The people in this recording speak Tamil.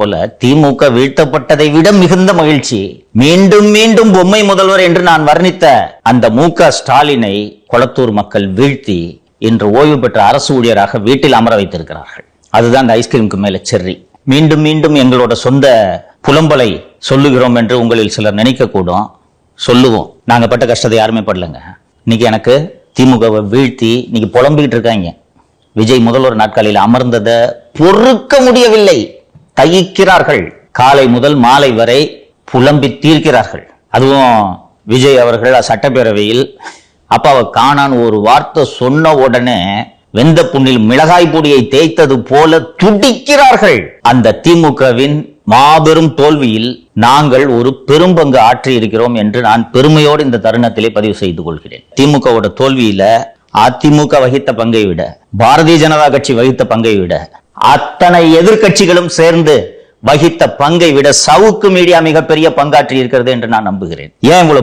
போல திமுக வீழ்த்தப்பட்டதை விட மிகுந்த மகிழ்ச்சி. மீண்டும் மீண்டும் பொம்மை முதல்வர் என்று நான் வர்ணித்த அந்த மு.க. ஸ்டாலினை கொளத்தூர் மக்கள் வீழ்த்தி இன்று ஓய்வு பெற்ற அரசு ஊழியராக வீட்டில் அமர வைத்திருக்கிறார்கள். அதுதான் அந்த ஐஸ்கிரீமுக்கு மேல செர்ரி. மீண்டும் மீண்டும் எங்களோட சொந்த புலம்பலை சொல்லுகிறோம் என்று உங்களில் சிலர் நினைக்க கூடும். சொல்லுவோம். நாங்க பட்ட கஷ்டத்தை யாருமே படலங்க. இன்னைக்கு எனக்கு திமுகவை வீழ்த்தி இன்னைக்கு புலம்பிக்கிட்டு இருக்காங்க. விஜய் முதல்வர் நாட்களில் அமர்ந்ததை பொறுக்க முடியவில்லை. தயிக்கிறார்கள். காலை முதல் மாலை வரை புலம்பி தீர்க்கிறார்கள். அதுவும் விஜய் அவர்கள் சட்டப்பேரவையில் அப்பாவை காணான்னு ஒரு வார்த்தை சொன்ன உடனே வெந்த புண்ணில் மிளகாய் பொடியை தேய்த்தது போல துடிக்கிறார்கள். அந்த திமுகவின் மாபெரும் தோல்வியில் நாங்கள் ஒரு பெரும்பங்கு ஆற்றி இருக்கிறோம் என்று நான் பெருமையோடு இந்த தருணத்திலே பதிவு செய்து கொள்கிறேன். திமுகவோட தோல்வியில அதிமுக வகித்த பங்கை விட, பாரதிய ஜனதா கட்சி வகித்த பங்கை விட, அத்தனை எதிர்கட்சிகளும் சேர்ந்து வகித்த பங்கை விட சவுக்கு மீடியா மிகப்பெரிய பங்காற்றி இருக்கிறது என்று நான் நம்புகிறேன். ஏன் இவ்வளவு